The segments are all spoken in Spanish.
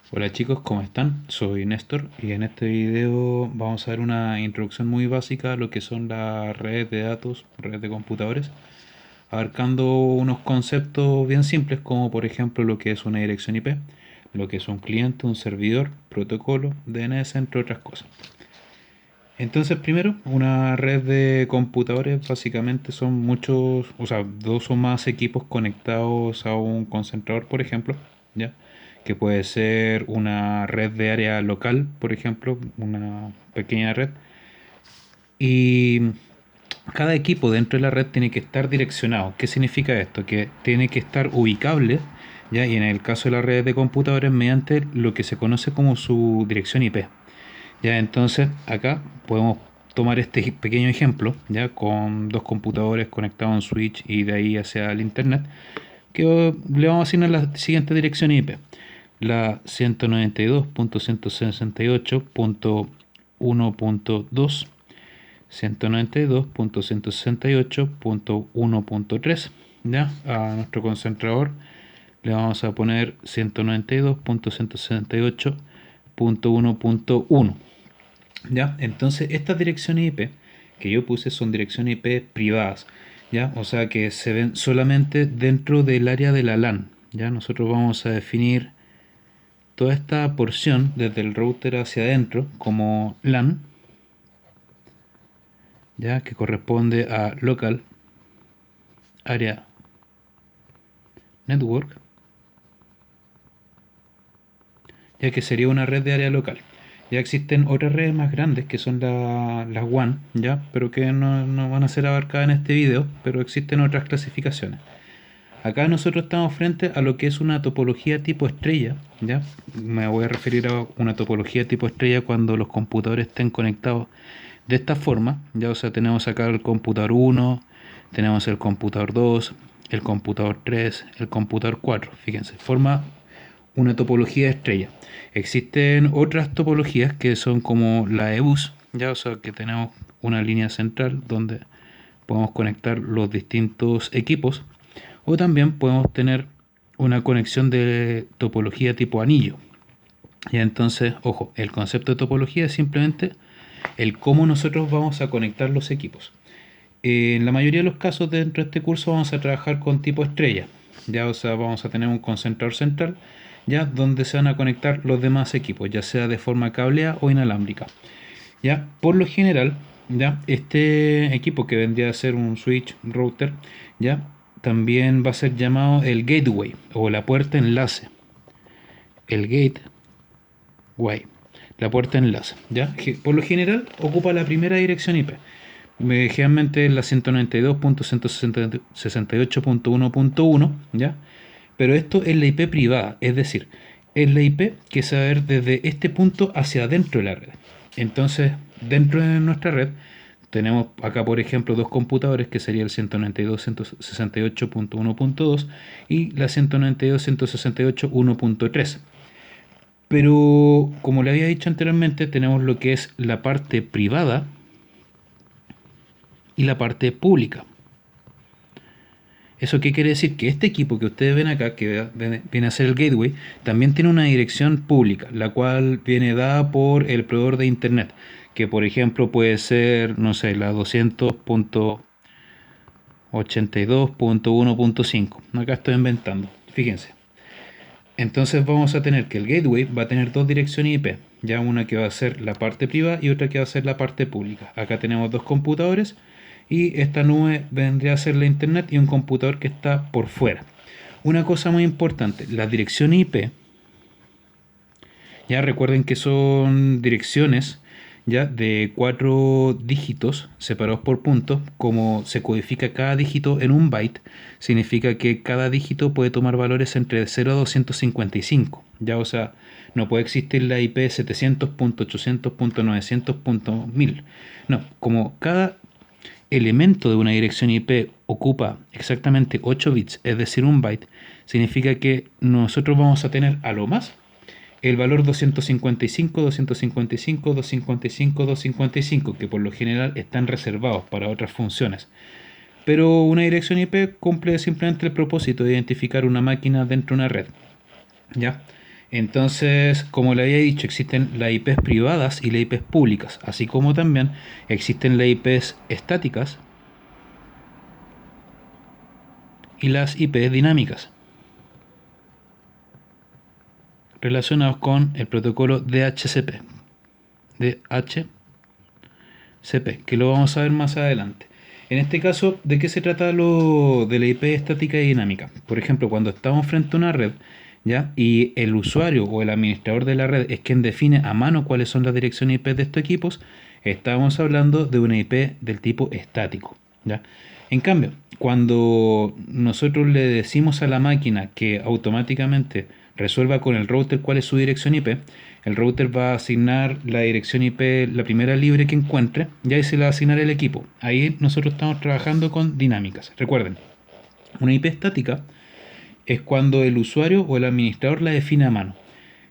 Hola chicos, ¿cómo están? Soy Néstor y en este video vamos a ver una introducción muy básica a lo que son las redes de datos, redes de computadores, abarcando unos conceptos bien simples como por ejemplo lo que es una dirección IP, lo que es un cliente, un servidor, protocolo, DNS, entre otras cosas. Entonces, primero, una red de computadores básicamente son muchos, o sea, dos o más equipos conectados a un concentrador, por ejemplo, ¿ya? Que puede ser una red de área local, por ejemplo, una pequeña red. Y cada equipo dentro de la red tiene que estar direccionado. ¿Qué significa esto? Que tiene que estar ubicable, ¿ya? Y en el caso de las redes de computadores, mediante lo que se conoce como su dirección IP. Ya, entonces acá podemos tomar este pequeño ejemplo, ya con dos computadores conectados a un switch y de ahí hacia el internet, que le vamos a asignar la siguiente dirección IP, la 192.168.1.2, 192.168.1.3, ya a nuestro concentrador le vamos a poner 192.168.1.1. ¿Ya? Entonces, estas direcciones IP que yo puse son direcciones IP privadas, ¿ya? O sea que se ven solamente dentro del área de la LAN, ¿ya? Nosotros vamos a definir toda esta porción desde el router hacia adentro como LAN, ¿ya? Que corresponde a Local Area Network, ya que sería una red de área local. Ya existen otras redes más grandes que son las WAN, ¿ya? Pero que no van a ser abarcadas en este video, pero existen otras clasificaciones. Acá nosotros estamos frente a lo que es una topología tipo estrella, ¿ya? Me voy a referir a una topología tipo estrella cuando los computadores estén conectados de esta forma, ¿ya? O sea, tenemos acá el computador 1, tenemos el computador 2, el computador 3, el computador 4, fíjense, forma una topología estrella. Existen otras topologías que son como la EBUS, ¿ya? O sea, que tenemos una línea central donde podemos conectar los distintos equipos, o también podemos tener una conexión de topología tipo anillo. Y entonces, ojo, el concepto de topología es simplemente el cómo nosotros vamos a conectar los equipos. En la mayoría de los casos dentro de este curso vamos a trabajar con tipo estrella. Ya, o sea, vamos a tener un concentrador central, ya, donde se van a conectar los demás equipos, ya sea de forma cableada o inalámbrica. Ya, por lo general, ya, este equipo que vendría a ser un switch router, ya, también va a ser llamado el gateway o la puerta enlace. El gateway, la puerta enlace, ya. Por lo general ocupa la primera dirección IP. Generalmente la 192.168.1.1, ¿ya? Pero esto es la IP privada, es decir, es la IP que se va a ver desde este punto hacia adentro de la red. Entonces, dentro de nuestra red, tenemos acá, por ejemplo, dos computadores que sería el 192.168.1.2 y la 192.168.1.3. Pero, como le había dicho anteriormente, tenemos lo que es la parte privada y la parte pública. ¿Eso qué quiere decir? Que este equipo que ustedes ven acá, que viene a ser el gateway, también tiene una dirección pública, la cual viene dada por el proveedor de internet, que por ejemplo puede ser, no sé, la 200.82.1.5. Acá estoy inventando, fíjense. Entonces vamos a tener que el gateway va a tener dos direcciones IP, ya una que va a ser la parte privada y otra que va a ser la parte pública. Acá tenemos dos computadores y esta nube vendría a ser la internet y un computador que está por fuera. Una cosa muy importante, las direcciones IP, ya recuerden que son direcciones ya de cuatro dígitos separados por puntos. Como se codifica cada dígito en un byte, significa que cada dígito puede tomar valores entre 0 a 255, ya, o sea, no puede existir la IP 700.800.900.1000. No, como cada elemento de una dirección IP ocupa exactamente 8 bits, es decir, un byte, significa que nosotros vamos a tener a lo más el valor 255, 255, 255, 255, que por lo general están reservados para otras funciones. Pero una dirección IP cumple simplemente el propósito de identificar una máquina dentro de una red, ¿ya? Entonces, como le había dicho, existen las IPs privadas y las IPs públicas, así como también existen las IPs estáticas y las IPs dinámicas, relacionados con el protocolo DHCP, que lo vamos a ver más adelante. En este caso, ¿de qué se trata lo de la IP estática y dinámica? Por ejemplo, cuando estamos frente a una red, ¿ya? Y el usuario o el administrador de la red es quien define a mano cuáles son las direcciones IP de estos equipos, estamos hablando de una IP del tipo estático, ¿ya? En cambio, cuando nosotros le decimos a la máquina que automáticamente resuelva con el router cuál es su dirección IP, el router va a asignar la dirección IP, la primera libre que encuentre, y ahí se la va a asignar el equipo. Ahí nosotros estamos trabajando con dinámicas. Recuerden, una IP estática es cuando el usuario o el administrador la define a mano,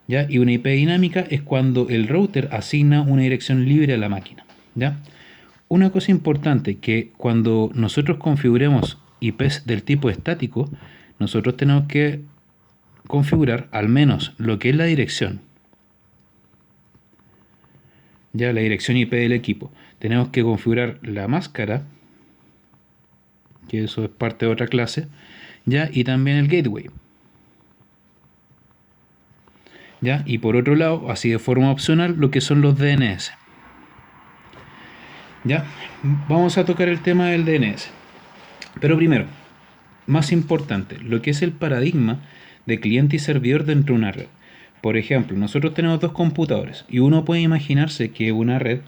¿ya? Y una IP dinámica es cuando el router asigna una dirección libre a la máquina, ¿ya? Una cosa importante que cuando nosotros configuremos IPs del tipo estático, nosotros tenemos que configurar al menos lo que es la dirección, ya la dirección IP del equipo. Tenemos que configurar la máscara, que eso es parte de otra clase, ya, y también el gateway. ¿Ya? Y por otro lado, así de forma opcional, lo que son los DNS. ¿Ya? Vamos a tocar el tema del DNS. Pero primero, más importante, lo que es el paradigma de cliente y servidor dentro de una red. Por ejemplo, nosotros tenemos dos computadores y uno puede imaginarse que una red,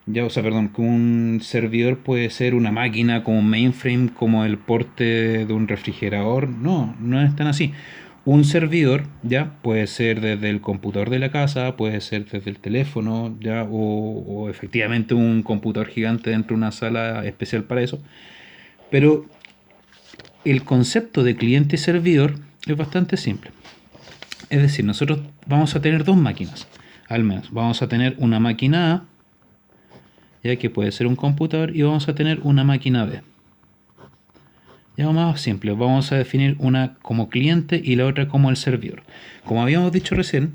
ya, o sea, perdón, que un servidor puede ser una máquina como un mainframe, como el porte de un refrigerador. No, no es tan así. Un servidor ya puede ser desde el computador de la casa, puede ser desde el teléfono, ya, o efectivamente un computador gigante dentro de una sala especial para eso. Pero el concepto de cliente y servidor es bastante simple. Es decir, nosotros vamos a tener dos máquinas, al menos. Vamos a tener una máquina A, ya que puede ser un computador, y vamos a tener una máquina B. Ya más simple, vamos a definir una como cliente y la otra como el servidor. Como habíamos dicho recién,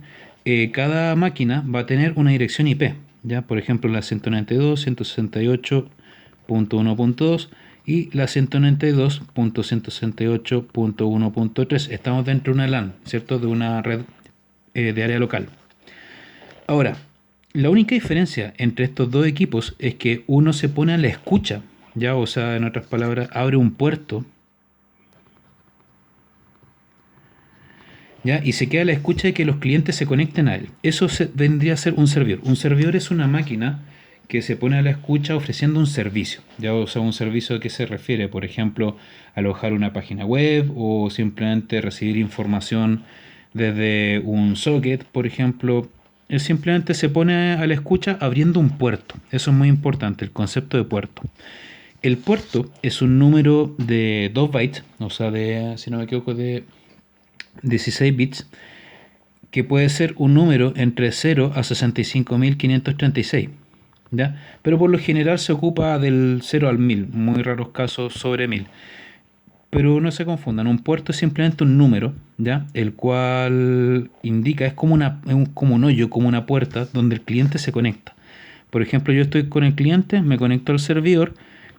cada máquina va a tener una dirección IP. Ya, por ejemplo, la 192.168.1.2 y la 192.168.1.3. Estamos dentro de una LAN, ¿cierto? De una red de área local. Ahora, la única diferencia entre estos dos equipos es que uno se pone a la escucha, ya, o sea, en otras palabras, abre un puerto, ya, y se queda a la escucha de que los clientes se conecten a él. Eso vendría a ser un servidor. Un servidor es una máquina que se pone a la escucha ofreciendo un servicio, ya, o sea, un servicio a qué se refiere, por ejemplo, alojar una página web o simplemente recibir información desde un socket, por ejemplo. Él simplemente se pone a la escucha abriendo un puerto. Eso es muy importante, el concepto de puerto. El puerto es un número de 2 bytes, o sea, de, si no me equivoco, de 16 bits, que puede ser un número entre 0 a 65.536, ¿ya? Pero por lo general se ocupa del 0 al 1000, muy raros casos sobre 1000. Pero no se confundan, un puerto es simplemente un número, ¿ya? El cual indica, es como, como un hoyo, como una puerta, donde el cliente se conecta. Por ejemplo, yo estoy con el cliente, me conecto al servidor,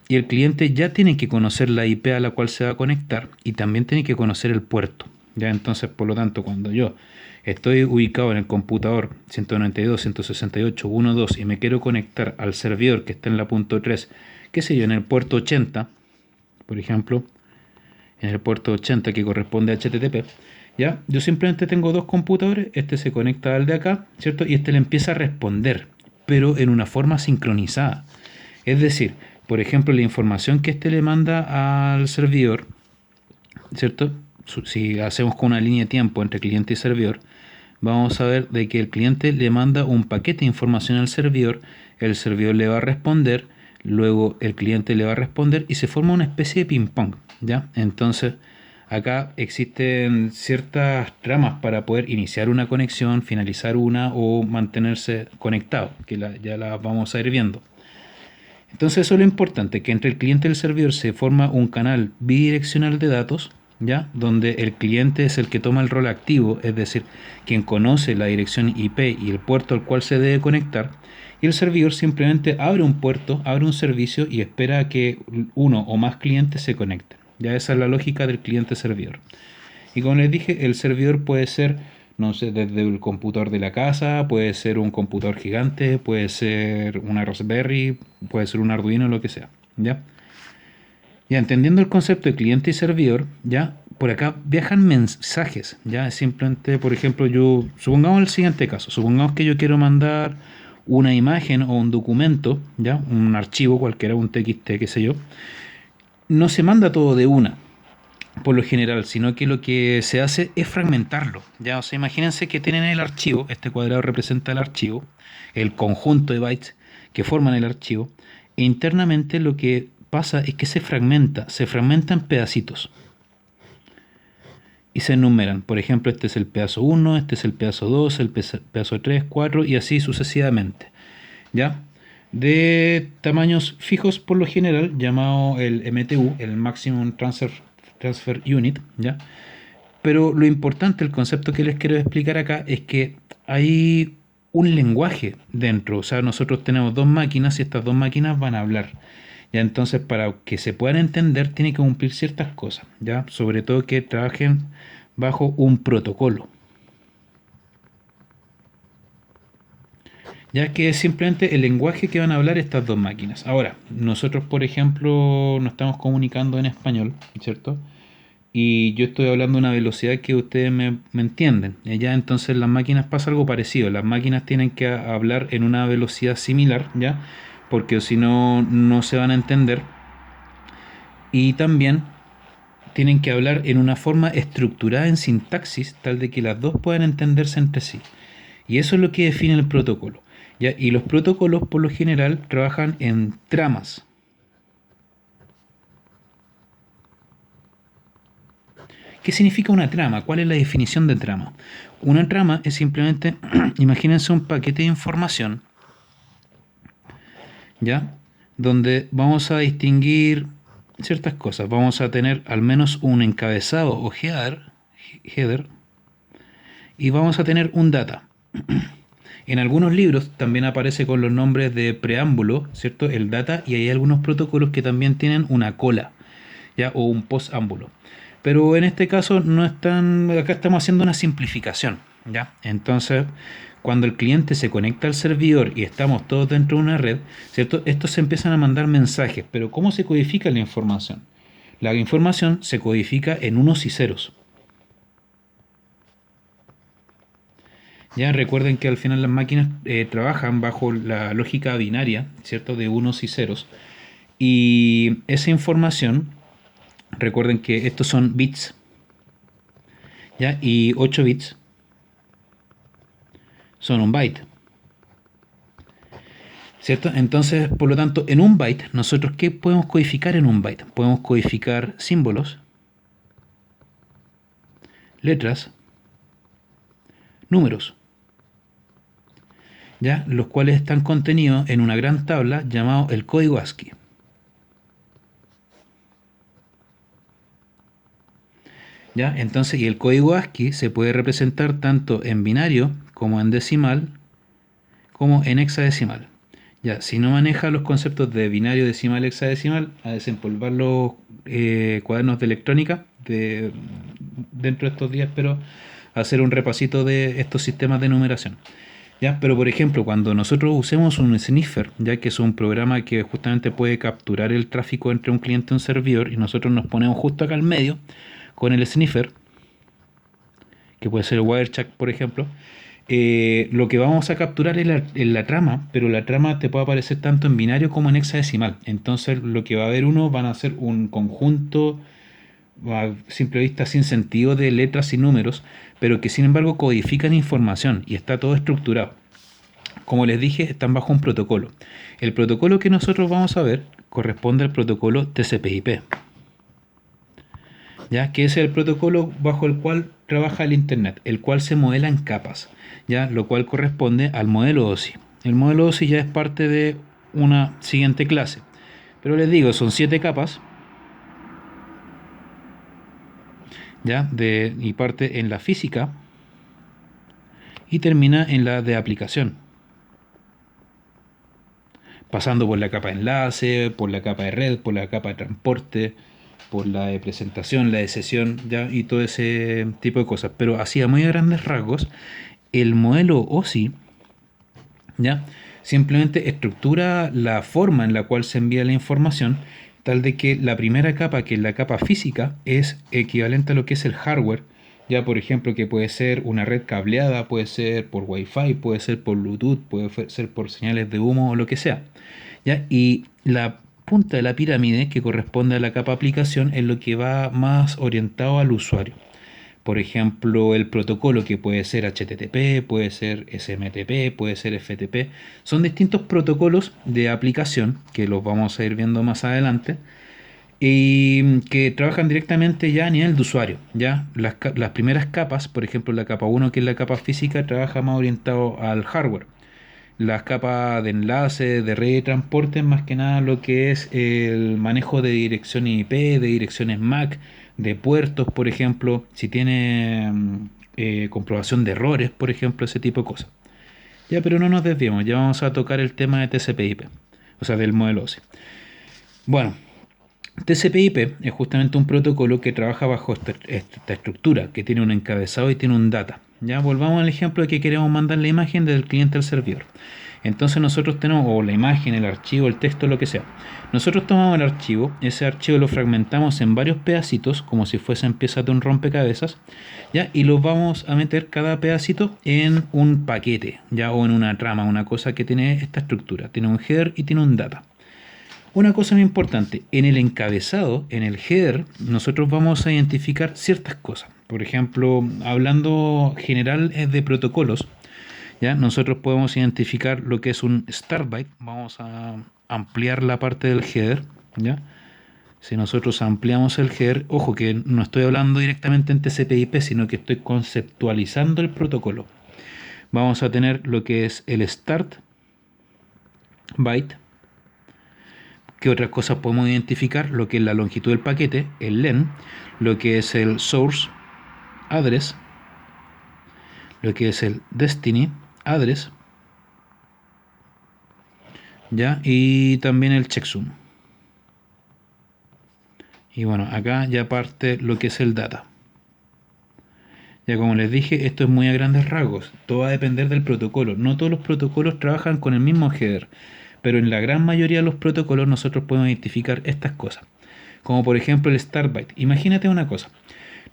y el cliente ya tiene que conocer la IP a la cual se va a conectar, y también tiene que conocer el puerto, ¿ya? Entonces, por lo tanto, cuando yo estoy ubicado en el computador 192.168.1.2 y me quiero conectar al servidor que está en la punto 3, qué sé yo, en el puerto 80, por ejemplo, en el puerto 80 que corresponde a HTTP, ¿ya? Yo simplemente tengo dos computadores, este se conecta al de acá, ¿cierto? Y este le empieza a responder, pero en una forma sincronizada. Es decir, por ejemplo, la información que este le manda al servidor, ¿cierto? Si hacemos con una línea de tiempo entre cliente y servidor, vamos a ver de que el cliente le manda un paquete de información al servidor, el servidor le va a responder, luego el cliente le va a responder y se forma una especie de ping-pong, ¿ya? Entonces, acá existen ciertas tramas para poder iniciar una conexión, finalizar una o mantenerse conectado, que ya las vamos a ir viendo. Entonces eso es lo importante, que entre el cliente y el servidor se forma un canal bidireccional de datos, ¿ya? Donde el cliente es el que toma el rol activo, es decir, quien conoce la dirección IP y el puerto al cual se debe conectar, y el servidor simplemente abre un puerto, abre un servicio y espera a que uno o más clientes se conecten. Ya esa es la lógica del cliente-servidor. Y como les dije, el servidor puede ser, no sé, desde el computador de la casa, puede ser un computador gigante, puede ser una Raspberry, puede ser un Arduino, lo que sea, ¿ya? Ya entendiendo el concepto de cliente y servidor, ya por acá viajan mensajes, ya simplemente, por ejemplo, yo supongamos el siguiente caso, supongamos que yo quiero mandar una imagen o un documento, ya un archivo cualquiera, un TXT, qué sé yo, no se manda todo de una, por lo general, sino que lo que se hace es fragmentarlo, ya, o sea, imagínense que tienen el archivo, este cuadrado representa el archivo, el conjunto de bytes que forman el archivo, e internamente lo que pasa es que se fragmenta en pedacitos y se enumeran. Por ejemplo, este es el pedazo 1, este es el pedazo 2, el pedazo 3, 4 y así sucesivamente. ¿Ya? De tamaños fijos por lo general, llamado el MTU, el Maximum Transfer Unit, ¿ya? Pero lo importante, el concepto que les quiero explicar acá es que hay un lenguaje dentro. O sea, nosotros tenemos dos máquinas y estas dos máquinas van a hablar. Ya entonces, para que se puedan entender, tiene que cumplir ciertas cosas, ¿ya? Sobre todo que trabajen bajo un protocolo. Ya que es simplemente el lenguaje que van a hablar estas dos máquinas. Ahora, nosotros, por ejemplo, nos estamos comunicando en español, ¿cierto? Y yo estoy hablando a una velocidad que ustedes me entienden. Ya entonces las máquinas pasa algo parecido. Las máquinas tienen que hablar en una velocidad similar, ¿ya? Porque si no, no se van a entender. Y también tienen que hablar en una forma estructurada en sintaxis, tal de que las dos puedan entenderse entre sí. Y eso es lo que define el protocolo, ¿ya? Y los protocolos por lo general trabajan en tramas. ¿Qué significa una trama? ¿Cuál es la definición de trama? Una trama es simplemente, imagínense un paquete de información, ¿ya? Donde vamos a distinguir ciertas cosas. Vamos a tener al menos un encabezado o header y vamos a tener un data. En algunos libros también aparece con los nombres de preámbulo, ¿cierto? El data, y hay algunos protocolos que también tienen una cola, ¿ya? O un posámbulo. Pero en este caso no están, acá estamos haciendo una simplificación, ¿ya? Entonces, cuando el cliente se conecta al servidor y estamos todos dentro de una red, ¿cierto? Estos se empiezan a mandar mensajes, pero ¿cómo se codifica la información? La información se codifica en unos y ceros. Ya recuerden que al final las máquinas trabajan bajo la lógica binaria, ¿cierto? De unos y ceros. Y esa información, recuerden que estos son bits, ¿ya? Y 8 bits son un byte, ¿cierto? Entonces, por lo tanto, en un byte, nosotros, ¿qué podemos codificar en un byte? Podemos codificar símbolos, letras, números, ¿ya? Los cuales están contenidos en una gran tabla llamado el código ASCII. ¿Ya? Entonces, y el código ASCII se puede representar tanto en binario como en decimal como en hexadecimal. Ya, si no maneja los conceptos de binario, decimal, hexadecimal, a desempolvar los cuadernos de electrónica dentro de estos días, pero hacer un repasito de estos sistemas de numeración. ¿Ya? Pero por ejemplo, cuando nosotros usemos un sniffer, ya que es un programa que justamente puede capturar el tráfico entre un cliente y un servidor, y nosotros nos ponemos justo acá al medio con el sniffer, que puede ser Wirechuck, por ejemplo, lo que vamos a capturar es la trama, pero la trama te puede aparecer tanto en binario como en hexadecimal. Entonces, lo que va a haber van a ser un conjunto a simple vista sin sentido de letras y números, pero que sin embargo codifican información y está todo estructurado. Como les dije, están bajo un protocolo. El protocolo que nosotros vamos a ver corresponde al protocolo TCP/IP. ¿Ya? Que es el protocolo bajo el cual trabaja el Internet, el cual se modela en capas, ¿ya? Lo cual corresponde al modelo OSI. El modelo OSI ya es parte de una siguiente clase, pero les digo, son 7 capas, ¿ya? Y parte en la física y termina en la de aplicación, pasando por la capa de enlace, por la capa de red, por la capa de transporte, por la de presentación, la de sesión, ¿ya? Y todo ese tipo de cosas. Pero así a muy grandes rasgos, el modelo OSI, ¿ya? Simplemente estructura la forma en la cual se envía la información, tal de que la primera capa, que es la capa física, es equivalente a lo que es el hardware, ya por ejemplo que puede ser una red cableada, puede ser por Wi-Fi, puede ser por Bluetooth, puede ser por señales de humo o lo que sea, ¿ya? Y la punta de la pirámide que corresponde a la capa aplicación es lo que va más orientado al usuario. Por ejemplo, el protocolo que puede ser HTTP, puede ser SMTP, puede ser FTP. Son distintos protocolos de aplicación que los vamos a ir viendo más adelante y que trabajan directamente ya a nivel de usuario. Ya las primeras capas, por ejemplo, la capa uno que es la capa física, trabaja más orientado al hardware. Las capas de enlace, de red de transporte, más que nada lo que es el manejo de direcciones IP, de direcciones MAC, de puertos, por ejemplo, si tiene comprobación de errores, por ejemplo, ese tipo de cosas. Ya, pero no nos desviemos, ya vamos a tocar el tema de TCP/IP, o sea, del modelo OSI. Bueno, TCP/IP es justamente un protocolo que trabaja bajo esta estructura, que tiene un encabezado y tiene un data. Ya volvamos al ejemplo de que queremos mandar la imagen del cliente al servidor. Entonces nosotros tenemos, o la imagen, el archivo, el texto, lo que sea. Nosotros tomamos el archivo, ese archivo lo fragmentamos en varios pedacitos, como si fuesen piezas de un rompecabezas, ¿ya? Y los vamos a meter cada pedacito en un paquete, ¿ya? O en una trama, una cosa que tiene esta estructura. Tiene un header y tiene un data. Una cosa muy importante, en el encabezado, en el header, nosotros vamos a identificar ciertas cosas. Por ejemplo, hablando general de protocolos, ¿ya? Nosotros podemos identificar lo que es un start byte. Vamos a ampliar la parte del header, ¿ya? Si nosotros ampliamos el header, ojo que no estoy hablando directamente en TCP/IP, sino que estoy conceptualizando el protocolo. Vamos a tener lo que es el start byte. ¿Qué otras cosas podemos identificar? Lo que es la longitud del paquete, el len, lo que es el source address, lo que es el destiny address, ¿ya? Y también el checksum. Y bueno, acá ya parte lo que es el data. Ya como les dije, esto es muy a grandes rasgos. Todo va a depender del protocolo. No todos los protocolos trabajan con el mismo header, pero en la gran mayoría de los protocolos nosotros podemos identificar estas cosas. Como por ejemplo el start byte. Imagínate una cosa.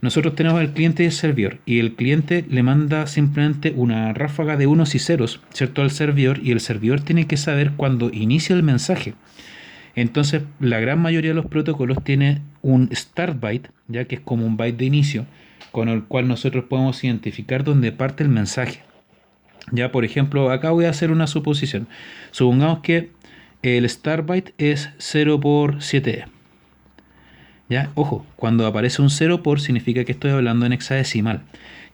Nosotros tenemos el cliente y el servidor, y el cliente le manda simplemente una ráfaga de unos y ceros, ¿cierto?, al servidor, y el servidor tiene que saber cuándo inicia el mensaje. Entonces, la gran mayoría de los protocolos tiene un start byte, ya que es como un byte de inicio, con el cual nosotros podemos identificar dónde parte el mensaje. Ya, por ejemplo, acá voy a hacer una suposición. Supongamos que el start byte es 0 por 7E. ¿Ya? Ojo, cuando aparece un 0 por significa que estoy hablando en hexadecimal.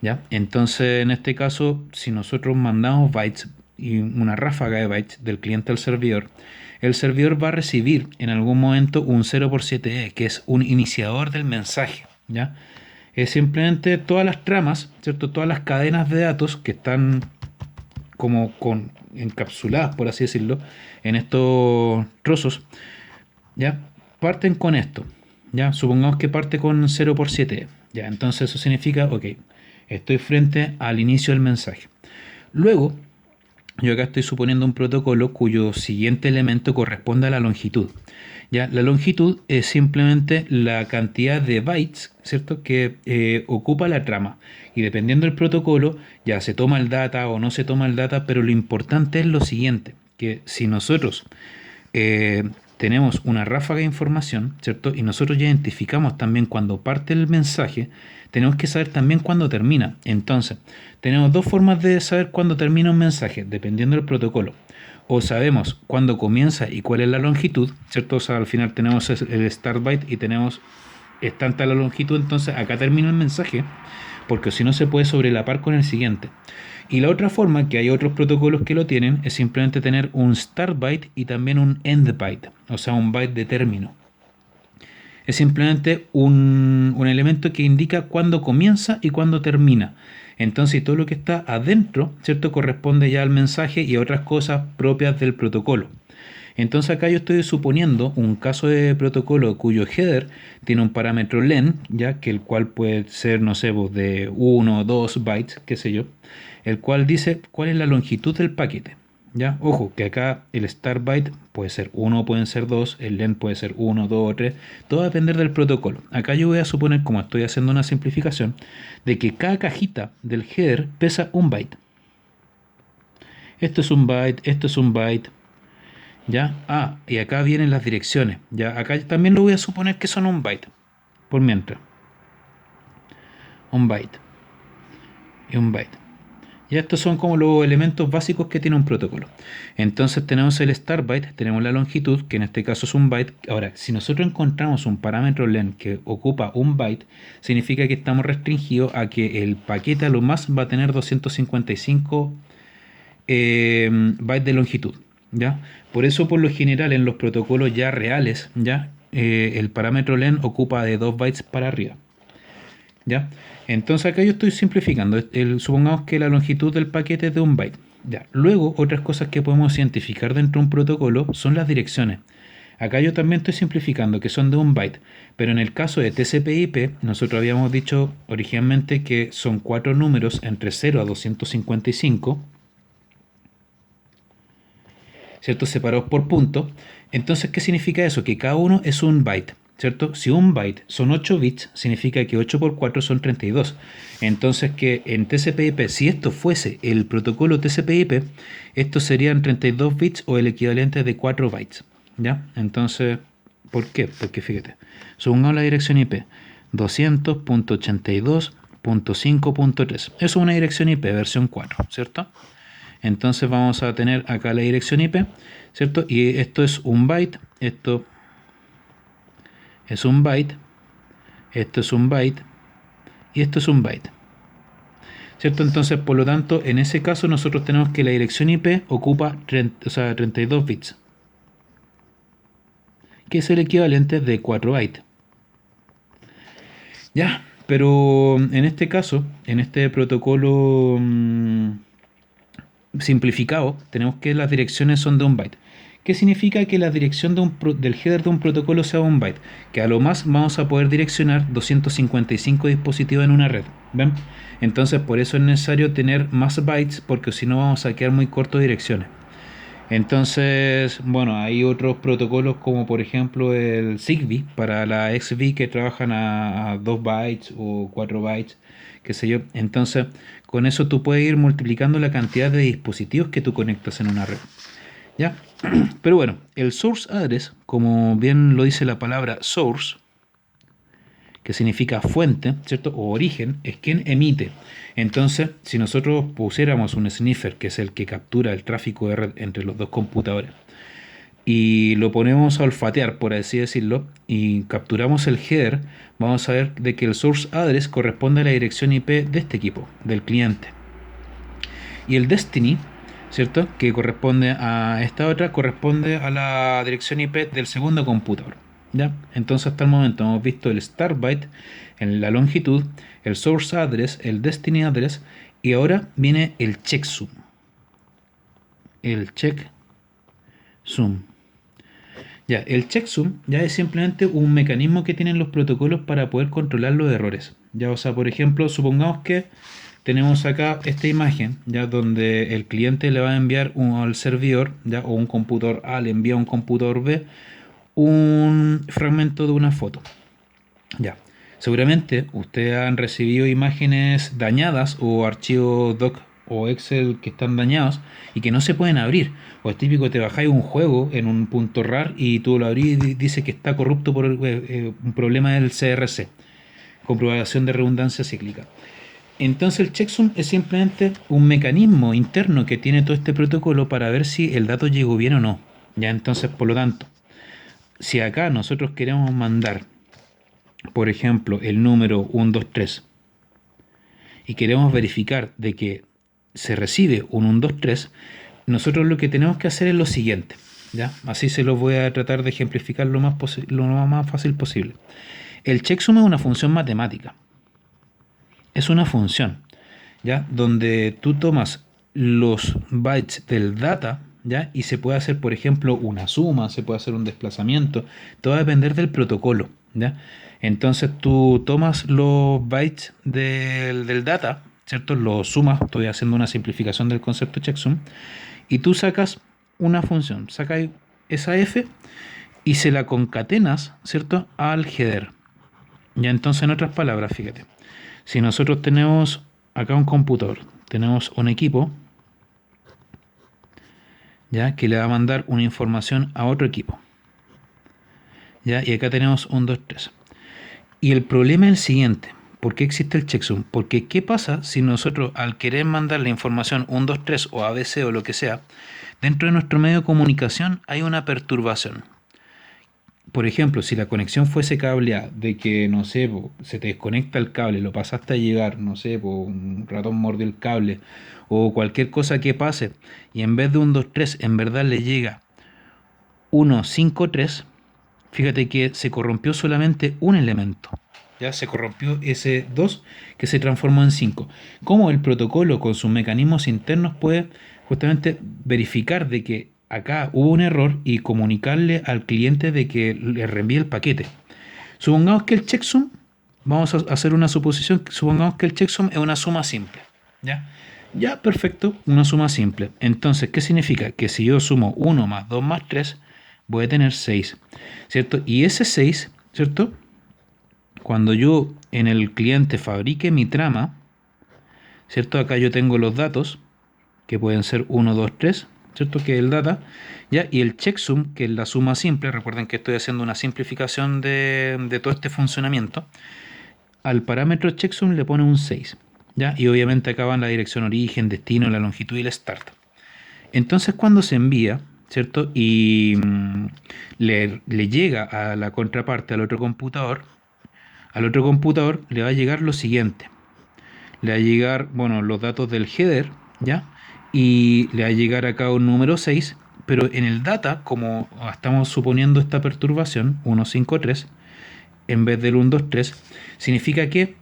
¿Ya? Entonces, en este caso, si nosotros mandamos bytes y una ráfaga de bytes del cliente al servidor, el servidor va a recibir en algún momento un 0 por 7E, que es un iniciador del mensaje. ¿Ya? Es simplemente todas las tramas, ¿cierto? Todas las cadenas de datos que están como encapsuladas, por así decirlo, en estos trozos, ¿ya? Parten con esto. Ya, supongamos que parte con 0 por 7. Ya, entonces eso significa, ok, estoy frente al inicio del mensaje. Luego, yo acá estoy suponiendo un protocolo cuyo siguiente elemento corresponde a la longitud. Ya, la longitud es simplemente la cantidad de bytes, ¿cierto?, que ocupa la trama. Y dependiendo del protocolo, ya se toma el data o no se toma el data, pero lo importante es lo siguiente, que si nosotros tenemos una ráfaga de información, ¿cierto? Y nosotros ya identificamos también cuando parte el mensaje, tenemos que saber también cuándo termina. Entonces, tenemos dos formas de saber cuándo termina un mensaje, dependiendo del protocolo. O sabemos cuándo comienza y cuál es la longitud, ¿cierto? O sea, al final tenemos el start byte y tenemos es tanta la longitud, entonces acá termina el mensaje, porque si no se puede sobrelapar con el siguiente. Y la otra forma, que hay otros protocolos que lo tienen, es simplemente tener un start byte y también un end byte, o sea, un byte de término. Es simplemente un elemento que indica cuándo comienza y cuándo termina. Entonces todo lo que está adentro, ¿cierto? Corresponde ya al mensaje y a otras cosas propias del protocolo. Entonces acá yo estoy suponiendo un caso de protocolo cuyo header tiene un parámetro len, ya que el cual puede ser, no sé, pues, de 1 o 2 bytes, qué sé yo, el cual dice cuál es la longitud del paquete. Ya, ojo, que acá el start byte puede ser 1 o pueden ser 2, el len puede ser 1, 2 o 3, todo va a depender del protocolo. Acá yo voy a suponer, como estoy haciendo una simplificación, de que cada cajita del header pesa un byte. Esto es un byte, esto es un byte, ¿ya? Ah, y acá vienen las direcciones, ¿ya? Acá también lo voy a suponer que son un byte, por mientras. Un byte y un byte. Y estos son como los elementos básicos que tiene un protocolo. Entonces tenemos el start byte, tenemos la longitud, que en este caso es un byte. Ahora, si nosotros encontramos un parámetro len que ocupa un byte, significa que estamos restringidos a que el paquete a lo más va a tener 255 bytes de longitud, ¿ya? Por eso, por lo general, en los protocolos ya reales, ¿ya? El parámetro len ocupa de 2 bytes para arriba, ¿ya? Entonces acá yo estoy simplificando. Supongamos que la longitud del paquete es de un byte. Ya. Luego, otras cosas que podemos identificar dentro de un protocolo son las direcciones. Acá yo también estoy simplificando, que son de un byte. Pero en el caso de TCP/IP, nosotros habíamos dicho originalmente que son 4 números entre 0 a 255, ¿cierto? Separados por puntos. Entonces, ¿qué significa eso? Que cada uno es un byte, ¿cierto? Si un byte son 8 bits, significa que 8 por 4 son 32. Entonces, que en TCP/IP, si esto fuese el protocolo TCP/IP, estos serían 32 bits o el equivalente de 4 bytes, ¿ya? Entonces, ¿por qué? Porque fíjate, supongamos la dirección IP 200.82.5.3. Eso es una dirección IP versión 4, ¿cierto? Entonces vamos a tener acá la dirección IP, ¿cierto? Y esto es un byte, esto es un byte, esto es un byte y esto es un byte, ¿cierto? Entonces, por lo tanto, en ese caso nosotros tenemos que la dirección IP ocupa 32 bits, que es el equivalente de 4 bytes. Ya, pero en este caso, en este protocolo simplificado, tenemos que las direcciones son de un byte. ¿Qué significa que la dirección del header de un protocolo sea un byte? Que a lo más vamos a poder direccionar 255 dispositivos en una red. ¿Ven? Entonces por eso es necesario tener más bytes, porque si no vamos a quedar muy cortos de direcciones. Entonces, bueno, hay otros protocolos como por ejemplo el Zigbee para la XBee que trabajan a 2 bytes o 4 bytes, qué sé yo. Entonces, con eso tú puedes ir multiplicando la cantidad de dispositivos que tú conectas en una red. ¿Ya? Pero bueno, el source address, como bien lo dice la palabra source, que significa fuente, ¿cierto? O origen, es quien emite. Entonces, si nosotros pusiéramos un sniffer, que es el que captura el tráfico de red entre los dos computadores, y lo ponemos a olfatear, por así decirlo, y capturamos el header, vamos a ver de que el source address corresponde a la dirección IP de este equipo, del cliente. Y el destiny, ¿cierto? Que corresponde a esta otra, corresponde a la dirección IP del segundo computador. ¿Ya? Entonces hasta el momento hemos visto el start byte, en la longitud, el source address, el destiny address, y ahora viene el checksum. El checksum. Ya, el checksum ya es simplemente un mecanismo que tienen los protocolos para poder controlar los errores. Ya, o sea, por ejemplo, supongamos que tenemos acá esta imagen, ya donde el cliente le va a enviar al servidor, ya, o un computador A le envía a un computador B un fragmento de una foto. Ya, seguramente ustedes han recibido imágenes dañadas o archivos doc o Excel que están dañados y que no se pueden abrir. O es típico, te bajáis un juego en un punto RAR y tú lo abrís y dice que está corrupto por un problema del CRC, comprobación de redundancia cíclica. Entonces el checksum es simplemente un mecanismo interno que tiene todo este protocolo para ver si el dato llegó bien o no. Ya, entonces, por lo tanto, si acá nosotros queremos mandar, por ejemplo, el número 123 y queremos verificar de que se recibe un 123, nosotros lo que tenemos que hacer es lo siguiente. ¿Ya? Así se los voy a tratar de ejemplificar lo más fácil posible. El checksum es una función matemática. Es una función, ¿ya? Donde tú tomas los bytes del data, ¿ya? Y se puede hacer, por ejemplo, una suma, se puede hacer un desplazamiento. Todo va a depender del protocolo, ¿ya? Entonces tú tomas los bytes del data, ¿cierto? Los sumas, estoy haciendo una simplificación del concepto checksum, y tú sacas una función, sacas esa f y se la concatenas, ¿cierto? Al header. Ya, entonces, en otras palabras, fíjate, si nosotros tenemos acá un computador, tenemos un equipo, ya, que le va a mandar una información a otro equipo, ya, y acá tenemos un 2 3. Y el problema es el siguiente: ¿por qué existe el checksum? Porque ¿qué pasa si nosotros, al querer mandar la información 1 2 3 o ABC o lo que sea, dentro de nuestro medio de comunicación hay una perturbación? Por ejemplo, si la conexión fuese cableada, de que, no sé, se te desconecta el cable, lo pasaste a llegar, no sé, un ratón mordió el cable, o cualquier cosa que pase, y en vez de un 2 3 en verdad le llega 1 5 3, fíjate que se corrompió solamente un elemento. Ya se corrompió ese 2 que se transformó en 5. ¿Cómo el protocolo con sus mecanismos internos puede justamente verificar de que acá hubo un error y comunicarle al cliente de que le reenvíe el paquete? Supongamos que el checksum, vamos a hacer una suposición, supongamos que el checksum es una suma simple. ¿Ya? Ya, perfecto, una suma simple. Entonces, ¿qué significa? Que si yo sumo 1 más 2 más 3, voy a tener 6, ¿cierto? Y ese 6, ¿cierto? Cuando yo en el cliente fabrique mi trama, ¿cierto? Acá yo tengo los datos, que pueden ser 1, 2, 3, ¿cierto? Que es el data, ¿ya? Y el checksum, que es la suma simple. Recuerden que estoy haciendo una simplificación de todo este funcionamiento. Al parámetro checksum le pone un 6, ¿ya? Y obviamente acá van la dirección origen, destino, la longitud y el start. Entonces cuando se envía, ¿cierto? Y le llega a la contraparte, al otro computador le va a llegar lo siguiente. Le va a llegar, bueno, los datos del header, ¿ya? Y le va a llegar acá un número 6, pero en el data, como estamos suponiendo esta perturbación, 153, en vez del 123, significa que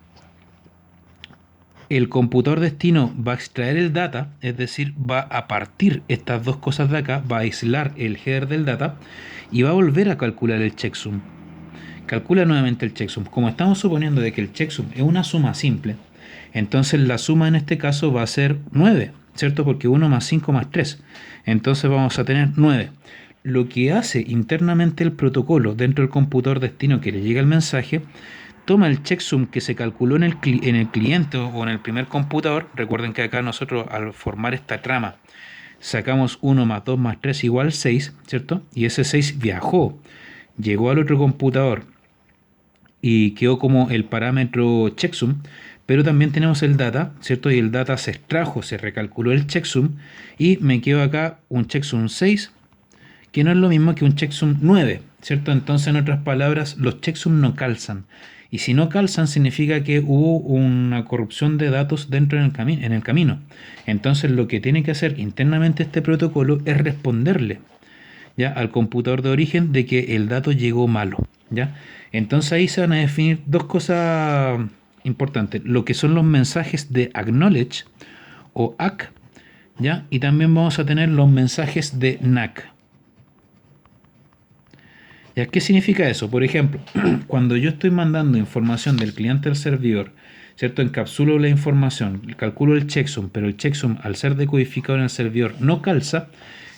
el computador destino va a extraer el data, es decir, va a partir estas dos cosas de acá, va a aislar el header del data y va a volver a calcular el checksum. Calcula nuevamente el checksum. Como estamos suponiendo de que el checksum es una suma simple, entonces la suma en este caso va a ser 9, ¿cierto? Porque 1 más 5 más 3. Entonces vamos a tener 9. Lo que hace internamente el protocolo dentro del computador destino que le llega el mensaje, toma el checksum que se calculó en el cliente o en el primer computador. Recuerden que acá nosotros, al formar esta trama, sacamos 1 más 2 más 3 igual 6, ¿cierto? Y ese 6 viajó, llegó al otro computador y quedó como el parámetro checksum, pero también tenemos el data, ¿cierto? Y el data se extrajo, se recalculó el checksum y me quedó acá un checksum 6, que no es lo mismo que un checksum 9, ¿cierto? Entonces, en otras palabras, los checksum no calzan. Y si no calzan, significa que hubo una corrupción de datos dentro en el camino. Entonces, lo que tiene que hacer internamente este protocolo es responderle, ¿ya?, al computador de origen de que el dato llegó malo, ¿ya? Entonces ahí se van a definir dos cosas importantes: lo que son los mensajes de acknowledge o ACK, ¿ya? Y también vamos a tener los mensajes de NACK. ¿Ya? ¿Qué significa eso? Por ejemplo, cuando yo estoy mandando información del cliente al servidor, ¿cierto? Encapsulo la información, calculo el checksum, pero el checksum, al ser decodificado en el servidor, no calza.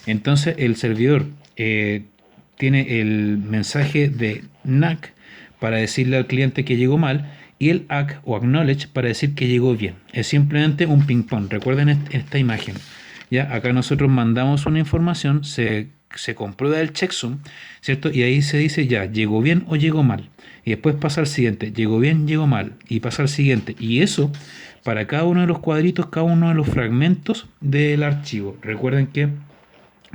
Entonces el servidor tiene el mensaje de NACK para decirle al cliente que llegó mal, y el ACK o acknowledge para decir que llegó bien. Es simplemente un ping pong. Recuerden esta imagen. Ya, acá nosotros mandamos una información, se comprueba el checksum, ¿cierto? Y ahí se dice ya, llegó bien o llegó mal. Y después pasa al siguiente, llegó bien, llegó mal. Y pasa al siguiente. Y eso para cada uno de los cuadritos, cada uno de los fragmentos del archivo. Recuerden que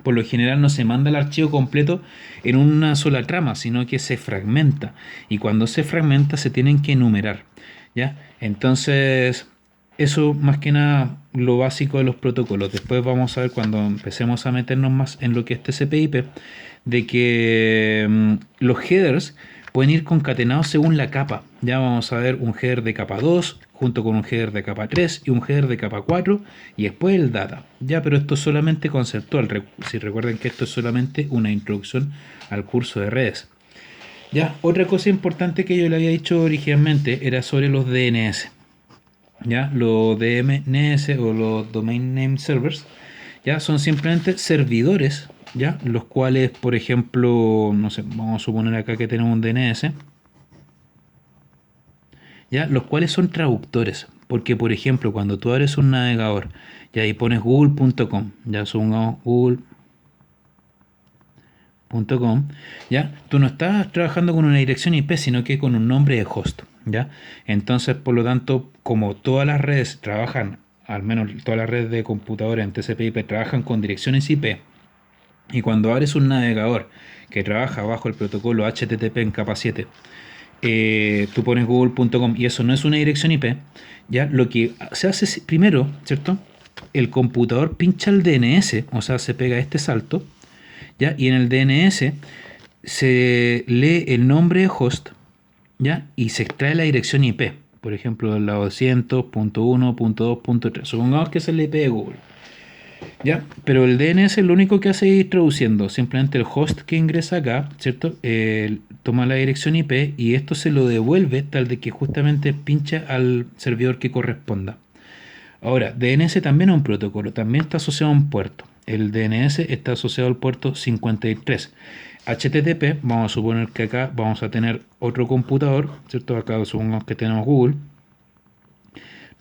por lo general no se manda el archivo completo en una sola trama, sino que se fragmenta. Y cuando se fragmenta se tienen que enumerar, ¿ya? Entonces, Eso más que nada lo básico de los protocolos. Después vamos a ver cuando empecemos a meternos más en lo que es TCP/IP, de que los headers pueden ir concatenados según la capa. Ya vamos a ver un header de capa 2 junto con un header de capa 3 y un header de capa 4 y después el data. Ya, pero esto es solamente conceptual. Si recuerden que esto es solamente una introducción al curso de redes. Ya, otra cosa importante que yo le había dicho originalmente era sobre los DNS. ¿Ya? Los DNS o los Domain Name Servers, ¿ya? Son simplemente servidores, ¿ya? Los cuales, por ejemplo, no sé, vamos a suponer acá que tenemos un DNS, ¿ya? Los cuales son traductores, porque, por ejemplo, cuando tú abres un navegador, ya ahí pones google.com, ya supongamos google.com, ¿ya? Tú no estás trabajando con una dirección IP, sino que con un nombre de host, ¿ya? Entonces, por lo tanto, como todas las redes trabajan, al menos todas las redes de computadores en TCP/IP trabajan con direcciones IP, y cuando abres un navegador que trabaja bajo el protocolo HTTP en capa 7, tú pones google.com y eso no es una dirección IP, ya lo que se hace primero, ¿cierto? El computador pincha el DNS, o sea, se pega este salto, ¿ya? Y en el DNS se lee el nombre de host, ¿ya? Y se extrae la dirección IP. Por ejemplo, la 200.1.2.3. Supongamos que es el IP de Google. ¿Ya? Pero el DNS lo único que hace es ir traduciendo. Simplemente el host que ingresa acá, ¿cierto? Toma la dirección IP y esto se lo devuelve tal de que justamente pincha al servidor que corresponda. Ahora, DNS también es un protocolo, también está asociado a un puerto. El DNS está asociado al puerto 53. HTTP, vamos a suponer que acá vamos a tener otro computador, ¿cierto? Acá supongamos que tenemos Google.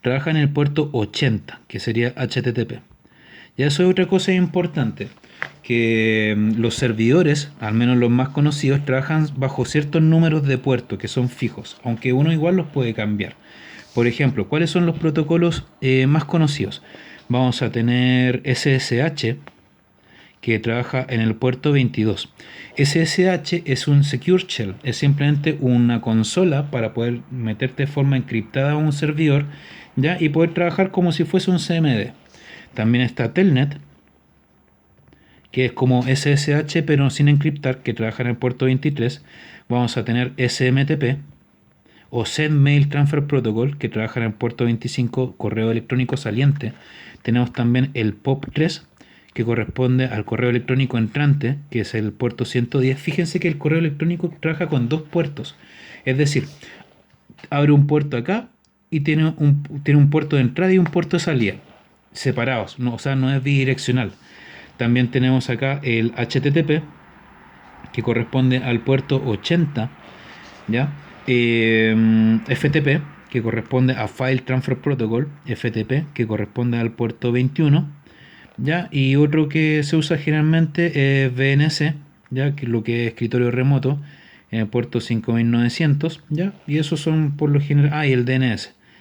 Trabaja en el puerto 80, que sería HTTP. Y eso es otra cosa importante, que los servidores, al menos los más conocidos, trabajan bajo ciertos números de puertos que son fijos, aunque uno igual los puede cambiar. Por ejemplo, ¿cuáles son los protocolos más conocidos? Vamos a tener SSH, que trabaja en el puerto 22. SSH es un Secure Shell, es simplemente una consola para poder meterte de forma encriptada a un servidor, ¿ya? Y poder trabajar como si fuese un CMD. También está Telnet, que es como SSH pero sin encriptar, que trabaja en el puerto 23. Vamos a tener SMTP o Send Mail Transfer Protocol, que trabaja en el puerto 25, correo electrónico saliente. Tenemos también el POP3, que corresponde al correo electrónico entrante, que es el puerto 110. Fíjense que el correo electrónico trabaja con dos puertos. Es decir, abre un puerto acá y tiene un puerto de entrada y un puerto de salida, separados, no, o sea, no es bidireccional. También tenemos acá el HTTP, que corresponde al puerto 80, ¿ya? FTP, que corresponde a File Transfer Protocol, FTP, que corresponde al puerto 21, ¿ya? Y otro que se usa generalmente es VNC, ¿ya? Que es lo que es escritorio remoto, en el puerto 5900, ¿ya? Y esos son por lo general... Ah, y el DNS.